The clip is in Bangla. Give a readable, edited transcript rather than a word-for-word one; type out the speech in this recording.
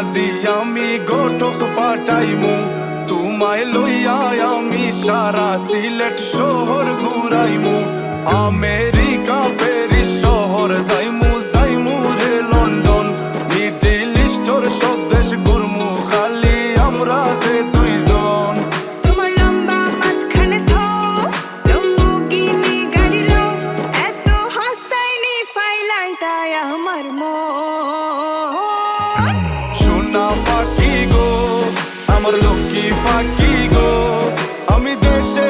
আজি আমি গোটক পাঠাইমু তোমায় লইয়া আমি সারা সিলেট শহর ঘুরাইমু আমেরিকা প্যারিস শহর যাইমু যাইমু রে লন্ডন মিডল ইস্টর সব দেশ ঘুরমু খালি আমরা যে দুইজন তোমার লম্বা মাঝখানে তো লম্বুগিনি গাড়ি লো এত হাসতাইনি ফাইলাই তাই আমার মন সোনা পাখি গো আমার লক্ষ্মী পাখি গো আমি দেশে